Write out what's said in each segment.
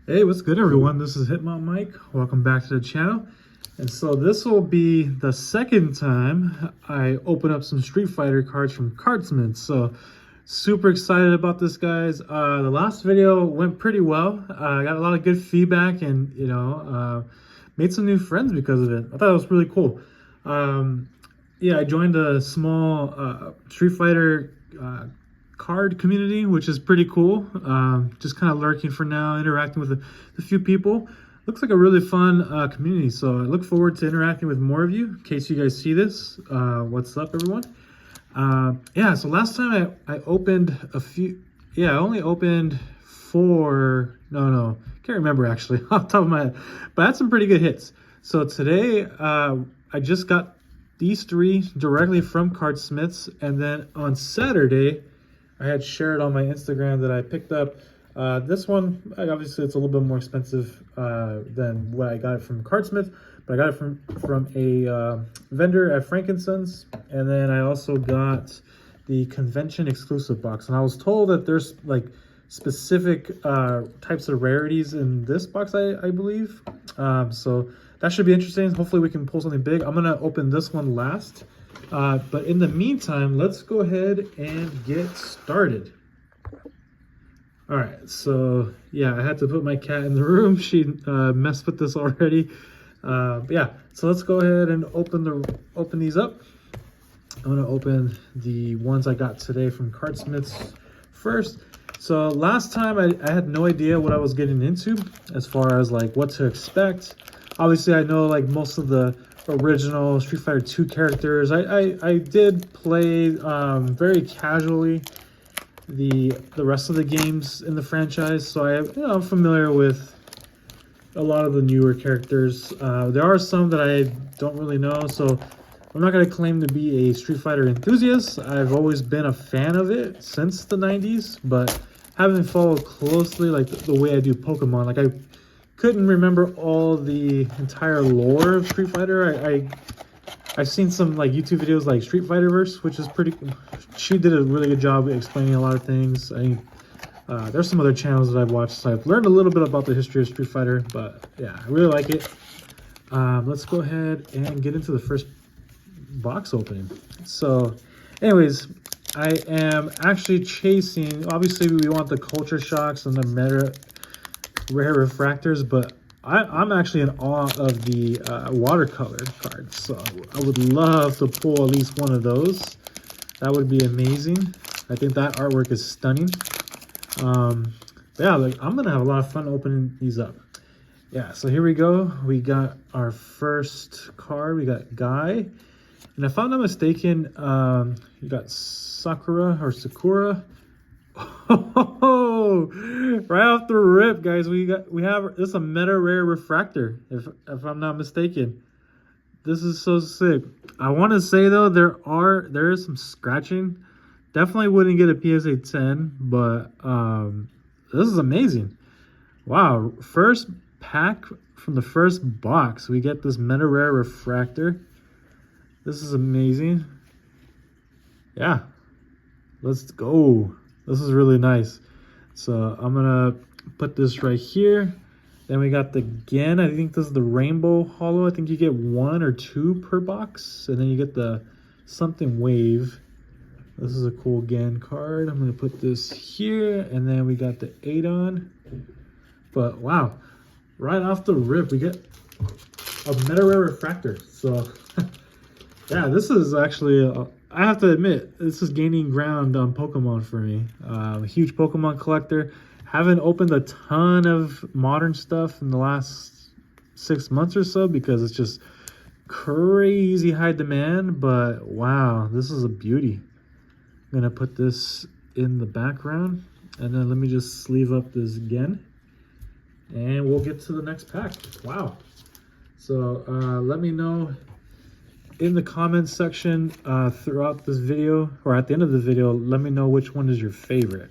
Hey, what's good everyone? This is Hitmon Mike. Welcome back to the channel. And so this will be the second time I open up some Street Fighter cards from Cardsmiths. So super excited about this, guys. The last video went pretty well. I got a lot of good feedback and, made some new friends because of it. I thought it was really cool. Yeah, I joined a small Street Fighter card community, which is pretty cool. Just kind of lurking for now, interacting with a few people. Looks like a really fun community, so I look forward to interacting with more of you. In case you guys see this, what's up, everyone? Yeah, so last time I opened a few. Yeah, I only opened four. No, can't remember actually off the top of my head, but I had some pretty good hits. So today, I just got these three directly from Cardsmiths, and then on Saturday, I had shared on my Instagram that I picked up this one. Obviously, it's a little bit more expensive than what I got it from Cardsmith, but I got it from a vendor at Frankenson's, and then I also got the convention exclusive box. And I was told that there's like specific types of rarities in this box, I believe. So that should be interesting. Hopefully, we can pull something big. I'm gonna open this one last. But in the meantime, let's go ahead and get started. All right, so yeah, I had to put my cat in the room. She messed with this already. But yeah, so let's go ahead and open these up. I'm gonna open the ones I got today from Cardsmiths first. So last time I had no idea what I was getting into as far as like what to expect. Obviously, I know like most of the original Street Fighter 2 characters. I did play very casually the rest of the games in the franchise, so I'm familiar with a lot of the newer characters. There are some that I don't really know, so I'm not going to claim to be a Street Fighter enthusiast. I've always been a fan of it since the 90s, but haven't followed closely like the way I do Pokemon. Like I couldn't remember all the entire lore of Street Fighter. I've seen some like YouTube videos like Street Fighterverse, which is pretty. She did a really good job explaining a lot of things. I think there's some other channels that I've watched, so I've learned a little bit about the history of Street Fighter. But yeah, I really like it. Let's go ahead and get into the first box opening. So, anyways, I am actually chasing. Obviously, we want the culture shocks and the meta rare refractors, but I'm actually in awe of the watercolor cards, so I would love to pull at least one of those. That would be amazing. I think that artwork is stunning. Yeah, like I'm gonna have a lot of fun opening these up. Yeah, so here we go. We got our first card. We got Guy, and if I'm not mistaken, you got Sakura. Oh, right off the rip, guys, we have this is a meta rare refractor, if I'm not mistaken. This is so sick. I want to say though, there is some scratching. Definitely wouldn't get a PSA 10, but this is amazing. Wow, first pack from the first box, we get this meta rare refractor. This is amazing. Yeah, let's go. This is really nice. So I'm gonna put this right here. Then we got the Gen. I think this is the Rainbow Hollow. I think you get 1 or 2 per box. And then you get the something wave. This is a cool Gen card. I'm gonna put this here. And then we got the Adon. But wow, right off the rip, we get a meta rare refractor. So yeah, this is actually I have to admit, this is gaining ground on Pokemon for me. A huge Pokemon collector. Haven't opened a ton of modern stuff in the last 6 months or so because it's just crazy high demand. But wow, this is a beauty. I'm gonna put this in the background, and then let me just sleeve up this again, and we'll get to the next pack. Wow. So let me know in the comments section throughout this video, or at the end of the video, let me know which one is your favorite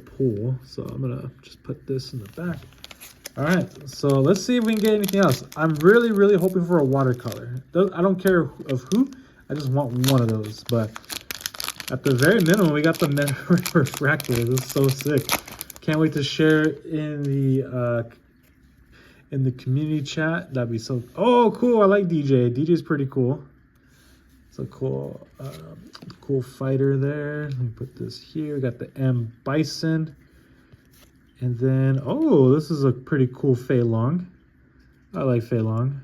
pull. So I'm gonna just put this in the back. All right, so let's see if we can get anything else. I'm really hoping for a watercolor. I don't care of who, I just want one of those. But at the very minimum, we got the meta refractor. This is so sick. Can't wait to share in the community chat. That'd be so. Oh, cool! I like DJ. DJ's pretty cool. It's a cool, cool fighter there. Let me put this here. We got the M Bison, and then this is a pretty cool Fei Long. I like Fei Long,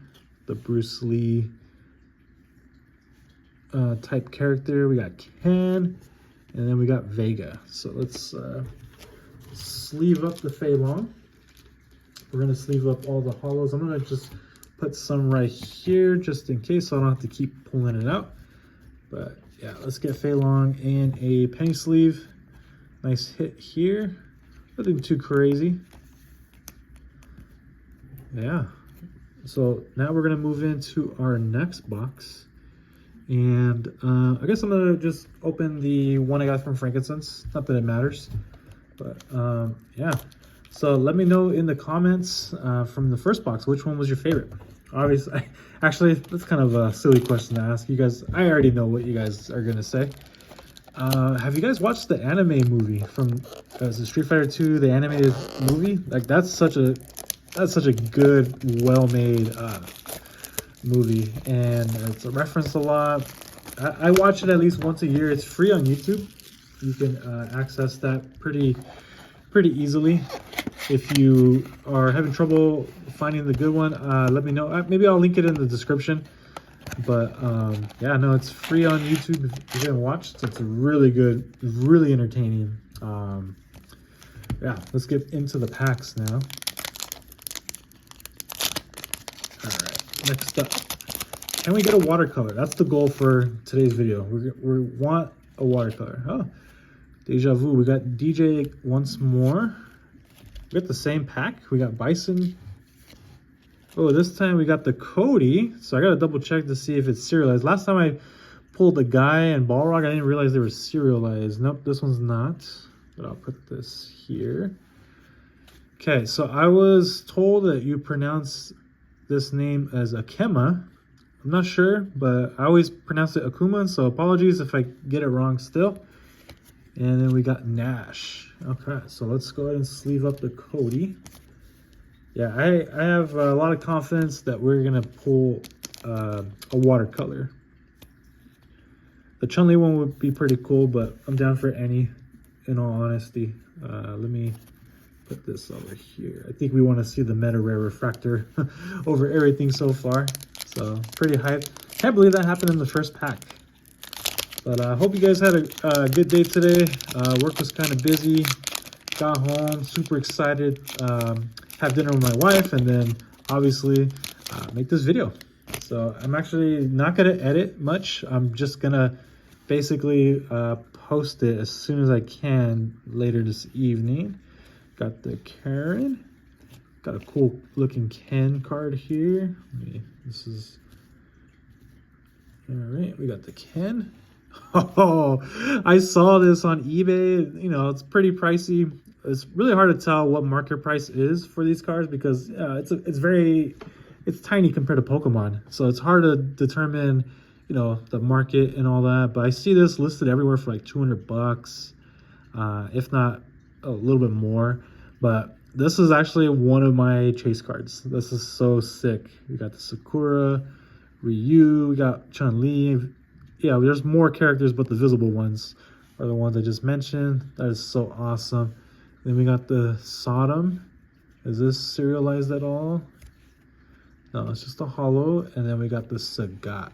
the Bruce Lee type character. We got Ken, and then we got Vega. So let's sleeve up the Fei Long. We're gonna sleeve up all the hollows. I'm gonna just put some right here just in case so I don't have to keep pulling it out. But yeah, let's get Fei Long in a penny sleeve. Nice hit here. Nothing too crazy. Yeah. So now we're gonna move into our next box. And I guess I'm gonna just open the one I got from Frankincense. Not that it matters, but yeah. So let me know in the comments from the first box, which one was your favorite? Obviously, actually, that's kind of a silly question to ask you guys. I already know what you guys are gonna say. Have you guys watched the anime movie from the Street Fighter 2, the animated movie? Like that's such a good, well-made movie, and it's referenced a lot. I watch it at least once a year. It's free on YouTube. You can access that pretty easily. If you are having trouble finding the good one, let me know. Maybe I'll link it in the description. But yeah, no, it's free on YouTube if you haven't watched. It's really good, really entertaining. Yeah, let's get into the packs now. All right, next up, can we get a watercolor? That's the goal for today's video. We want a watercolor. Oh, deja vu. We got DJ once more. We got the same pack. We got Bison. Oh, this time we got the Cody. So I got to double check to see if it's serialized. Last time I pulled the Guy and Balrog, I didn't realize they were serialized. Nope, this one's not. But I'll put this here. Okay, so I was told that you pronounce this name as Akema. I'm not sure, but I always pronounce it Akuma, so apologies if I get it wrong still. And then we got Nash. Okay, so let's go ahead and sleeve up the Cody. Yeah, I have a lot of confidence that we're gonna pull a watercolor. The Chun-Li one would be pretty cool, but I'm down for any, in all honesty. Let me put this over here. I think we want to see the Meta Rare Refractor over everything so far. So pretty hyped. Can't believe that happened in the first pack. But I hope you guys had a good day today. Work was kind of busy. Got home, super excited. Have dinner with my wife, and then obviously make this video. So I'm actually not gonna edit much. I'm just gonna basically post it as soon as I can later this evening. Got the Karen. Got a cool looking Ken card here. This is all right. We got the Ken. Oh, I saw this on eBay. You know, it's pretty pricey. It's really hard to tell what market price is for these cards because it's tiny compared to Pokemon. So it's hard to determine, you know, the market and all that. But I see this listed everywhere for like $200, if not a little bit more. But this is actually one of my chase cards. This is so sick. We got the Sakura, Ryu, we got Chun-Li. Yeah, there's more characters, but the visible ones are the ones I just mentioned. That is so awesome. Then we got the Sodom. Is this serialized at all? No, it's just a hollow. And then we got the Sagat.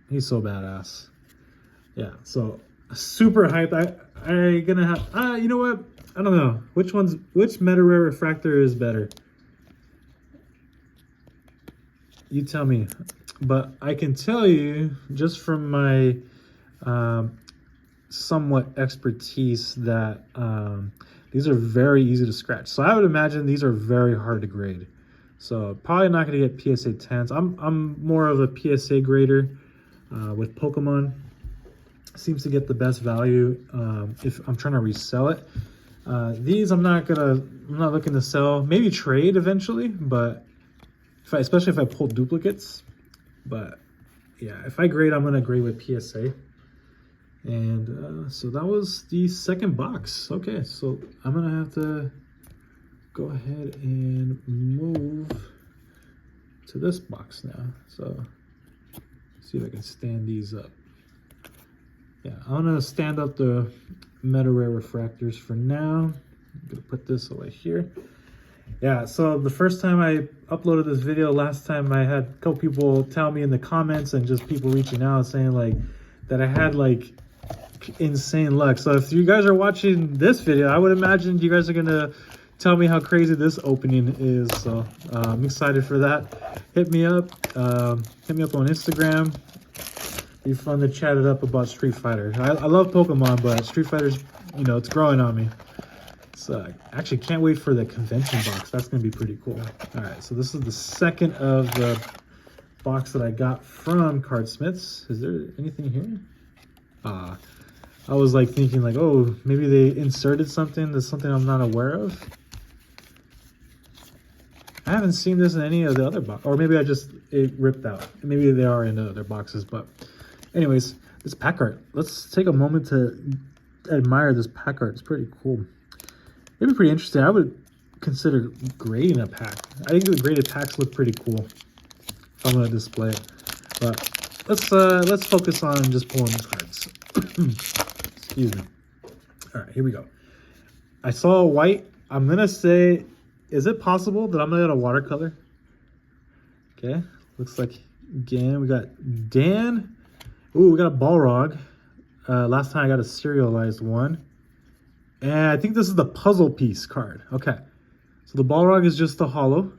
He's so badass. Yeah, so super hyped. I gonna have, you know what? I don't know. Which Meta Rare Refractor is better? You tell me. But I can tell you, just from my somewhat expertise, that these are very easy to scratch. So I would imagine these are very hard to grade. So probably not going to get PSA 10s. I'm more of a PSA grader with Pokemon. Seems to get the best value if I'm trying to resell it. These I'm not looking to sell. Maybe trade eventually, but especially if I pull duplicates. But yeah, if I grade, I'm gonna grade with PSA. And so that was the second box. Okay, so I'm gonna have to go ahead and move to this box now. So see if I can stand these up. Yeah, I'm gonna stand up the Meta Rare refractors for now. I'm gonna put this away here. Yeah, so the first time I uploaded this video, last time I had a couple people tell me in the comments and just people reaching out saying like that I had like insane luck. So if you guys are watching this video, I would imagine you guys are gonna tell me how crazy this opening is. So I'm excited for that. Hit me up on Instagram. Be fun to chat it up about Street Fighter. I love Pokemon, but Street Fighter's, you know, it's growing on me. So I actually can't wait for the convention box. That's gonna be pretty cool. All right, so this is the second of the box that I got from Cardsmiths. Is there anything here? I was like thinking like, oh, maybe they inserted something. That's something I'm not aware of. I haven't seen this in any of the other boxes, or maybe it ripped out. Maybe they are in the other boxes, but anyways, this pack art. Let's take a moment to admire this pack art. It's pretty cool. It'd be pretty interesting. I would consider grading a pack. I think the graded packs look pretty cool if I'm gonna display it. But let's focus on just pulling these cards. Excuse me. All right, here we go. I saw a white. I'm gonna say, is it possible that I'm gonna get a watercolor? Okay, looks like again we got Dan. Ooh, we got a Balrog. Last time I got a serialized one. And I think this is the puzzle piece card. Okay, so the Balrog is just the holo.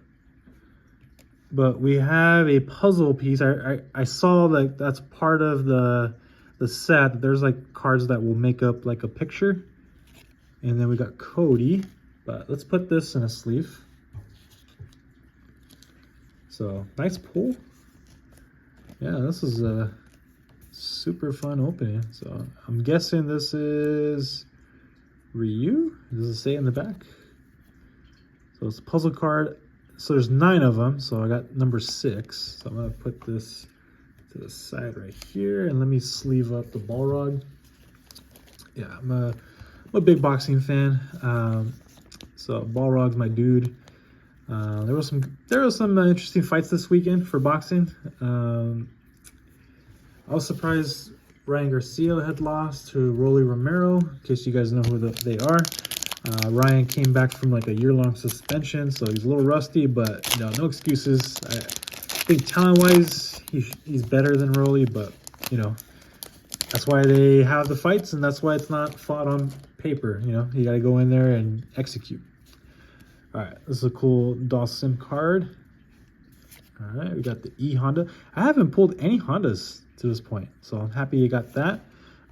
But we have a puzzle piece. I saw that that's part of the set. There's like cards that will make up like a picture. And then we got Cody. But let's put this in a sleeve. So, nice pull. Yeah, this is a super fun opening. So, I'm guessing this is Ryu. Does it say in the back? So, it's a puzzle card. So, there's 9 of them. So, I got number 6. So, I'm going to put this to the side right here. And let me sleeve up the Balrog. Yeah, I'm a big boxing fan. So Balrog's my dude. There was some interesting fights this weekend for boxing. I was surprised Ryan Garcia had lost to Rolly Romero. In case you guys know who they are. Ryan came back from like a year-long suspension, so he's a little rusty, but you know, no excuses. I think talent-wise, he's better than Rolly, but you know, that's why they have the fights, and that's why it's not fought on paper. You know, you got to go in there and execute. All right, this is a cool Dawson card. All right, we got the E Honda. I haven't pulled any Hondas to this point, so I'm happy you got that.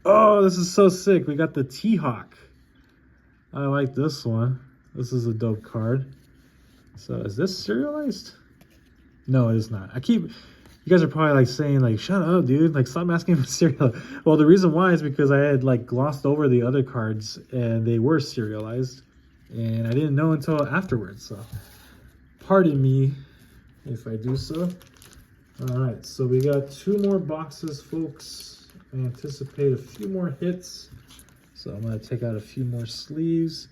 Oh, this is so sick. We got the T-Hawk. I like this one. This is a dope card. So is this serialized? No, it is not. You guys are probably like saying like, shut up, dude. Like, stop asking for serial. Well, the reason why is because I had like glossed over the other cards and they were serialized. And I didn't know until afterwards. So pardon me if I do so. All right, so we got 2 more boxes, folks. I anticipate a few more hits. So I'm gonna take out a few more sleeves.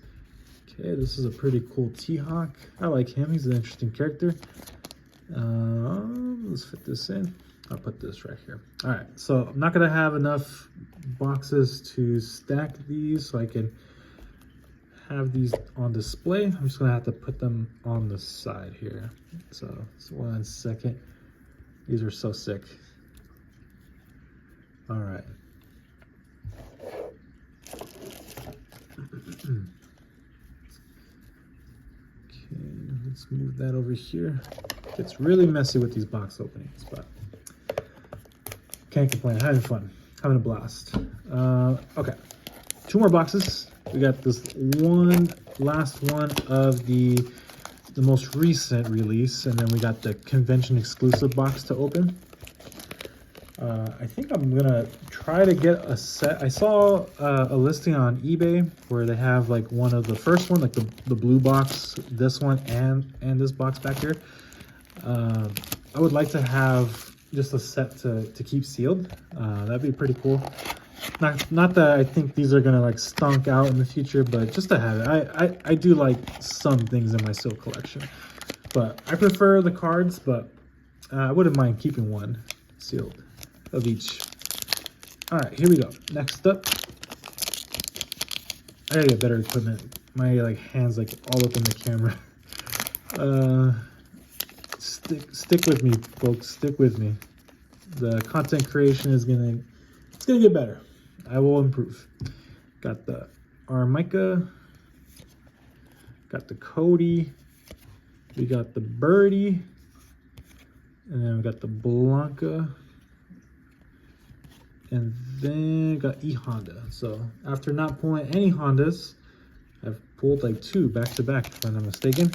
Okay, this is a pretty cool T-Hawk. I like him, he's an interesting character. Let's fit this in. I'll put this right here. All right, so I'm not gonna have enough boxes to stack these so I can have these on display. I'm just gonna have to put them on the side here. So 1 second. These are so sick. All right. Okay, let's move that over here. It's really messy with these box openings, but can't complain. Having fun, having a blast. Okay, 2 more boxes. We got this last one of the most recent release, and then we got the convention exclusive box to open. I think I'm gonna try to get a set. I saw a listing on eBay where they have like one of the first one, like the blue box, this one, and this box back here. I would like to have just a set to keep sealed. That'd be pretty cool. Not that I think these are gonna like stunk out in the future, but just to have it. I do like some things in my seal collection, but I prefer the cards, but I wouldn't mind keeping one sealed of each. All right, here we go. Next up, I gotta get better equipment. My like hands like all up in the camera. Stick with me, folks. Stick with me. The content creation is gonna get better. I will improve. Got the Armica. Got the Cody. We got the Birdie. And then we got the Blanca. And then got E-Honda. So after not pulling any Hondas, I've pulled like 2 back to back, if I'm not mistaken.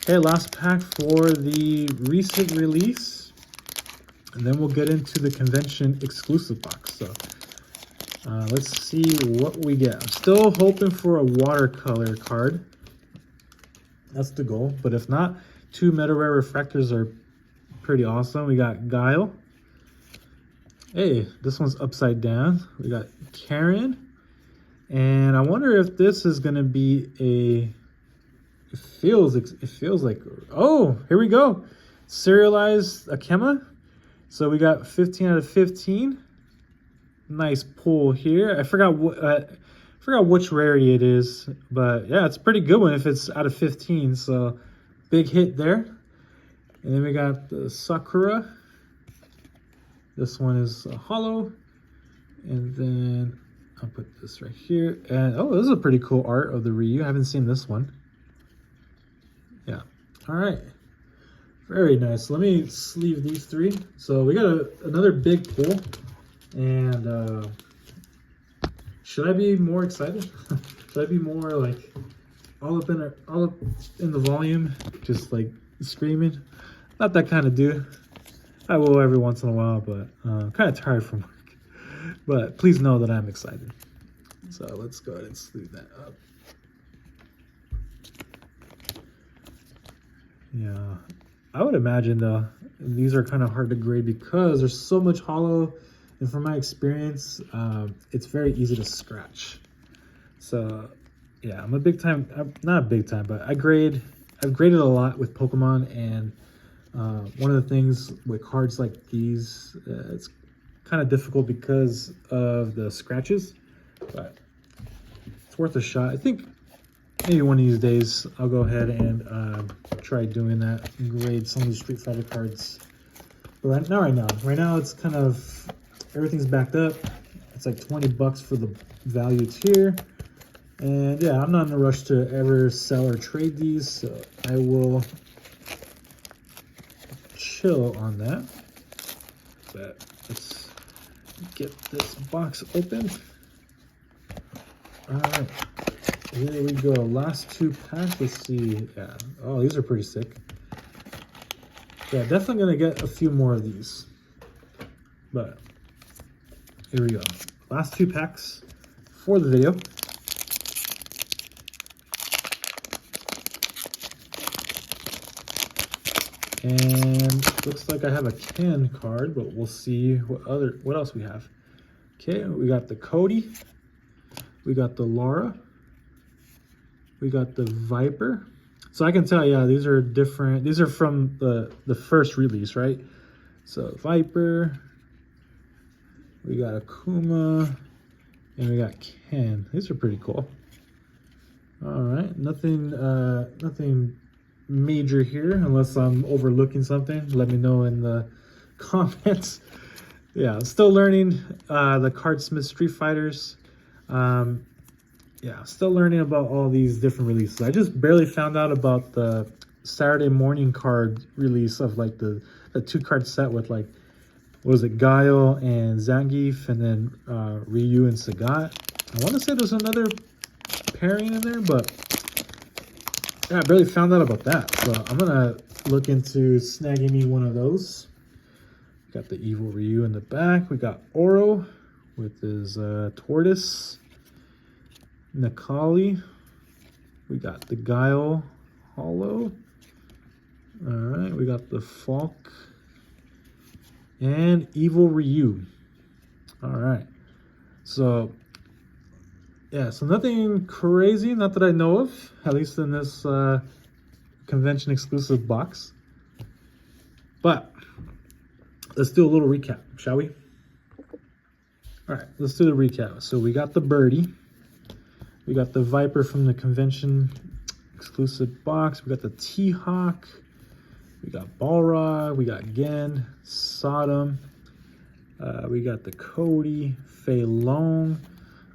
Okay, last pack for the recent release. And then we'll get into the convention exclusive box. So let's see what we get. I'm still hoping for a watercolor card. That's the goal. But if not, 2 Meta Rare Refractors are pretty awesome. We got Guile. Hey, this one's upside down. We got Karen. And I wonder if this is going to be a... It feels like... Oh, here we go. Serialized Akema. So we got 15 out of 15. Nice pull here. I forgot which rarity it is, but yeah, it's a pretty good one if it's out of 15. So big hit there. And then we got the Sakura. This one is a hollow. And then I'll put this right here. And oh, this is a pretty cool art of the Ryu. I haven't seen this one. Yeah. All right. Very nice. Let me sleeve these 3. So we got another big pull. And should I be more excited? Should I be more like all up in the volume, just like screaming? Not that kind of dude. I will every once in a while, but I'm kind of tired from work. But please know that I'm excited. So let's go ahead and sleeve that up. Yeah, I would imagine though these are kind of hard to grade because there's so much hollow, and from my experience, it's very easy to scratch. So yeah, I'm not a big time, but I've graded a lot with Pokemon, and one of the things with cards like these, it's kind of difficult because of the scratches, but it's worth a shot. I think maybe one of these days I'll go ahead and try doing that and grade some of these Street Fighter cards. But right now it's kind of, everything's backed up. It's like 20 bucks for the value tier. And yeah, I'm not in a rush to ever sell or trade these, so I will chill on that. But let's get this box open. All right. Here we go. Last 2 packs. Let's see. Yeah. Oh, these are pretty sick. Yeah, definitely gonna get a few more of these. But here we go. Last 2 packs for the video. And looks like I have a Ken card, but we'll see what else we have. Okay, we got the Cody. We got the Laura. We got the Viper. So I can tell, yeah, these are different. These are from the first release, right? So Viper. We got Akuma. And we got Ken. These are pretty cool. All right, nothing major here, unless I'm overlooking something. Let me know in the comments. Yeah, still learning the Cardsmiths Street Fighters. Yeah, still learning about all these different releases. I just barely found out about the Saturday morning card release of like the 2-card set with like, what was it, Guile and Zangief, and then Ryu and Sagat. I want to say there's another pairing in there, but yeah, I barely found out about that. So I'm gonna look into snagging me one of those. Got the evil Ryu in the back. We got Oro with his tortoise. Nakali. We got the Guile Hollow. All right, we got the Falk and Evil Ryu. All right, So yeah, so nothing crazy, not that I know of, at least in this convention exclusive box. But let's do a little recap, shall we? All right, let's do the recap. So we got the birdie, we got the Viper from the convention exclusive box, we got the T-Hawk, we got Balrog, we got Gen, Sodom, we got the Cody, Fei Long,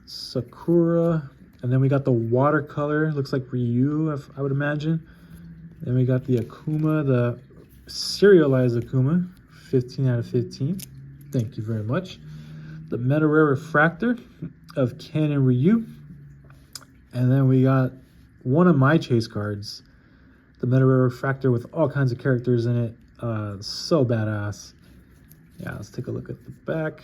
Sakura, and then we got the watercolor, looks like Ryu, I would imagine. Then we got the Akuma, the serialized Akuma, 15 out of 15. Thank you very much. The Meta Rare Refractor of Ken and Ryu. And then we got one of my chase cards, the Meta Rare Refractor with all kinds of characters in it. So badass. Yeah, let's take a look at the back.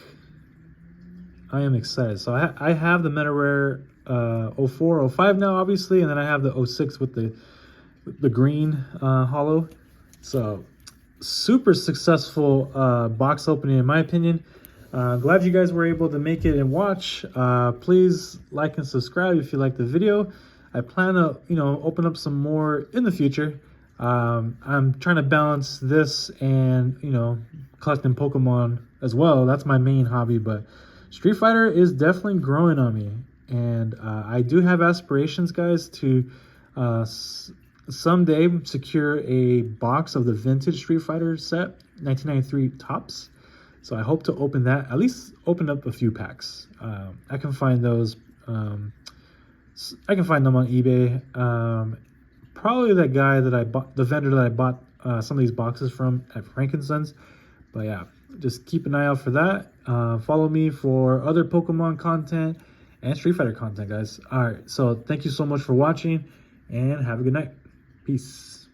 I am excited. So I have the Meta Rare 04, 05 now, obviously, and then I have the 06 with the green holo. So super successful box opening in my opinion. Glad you guys were able to make it and watch. Please like and subscribe if you like the video. I plan to open up some more in the future. I'm trying to balance this and collecting Pokemon as well. That's my main hobby, but Street Fighter is definitely growing on me, and I do have aspirations, guys, to someday secure a box of the vintage Street Fighter set, 1993 tops. So I hope to open that, at least open up a few packs. I can find those. I can find them on eBay. Probably that guy that I bought, the vendor that I bought some of these boxes from at Frankincense. But yeah, just keep an eye out for that. Follow me for other Pokemon content and Street Fighter content, guys. All right, so thank you so much for watching, and have a good night. Peace.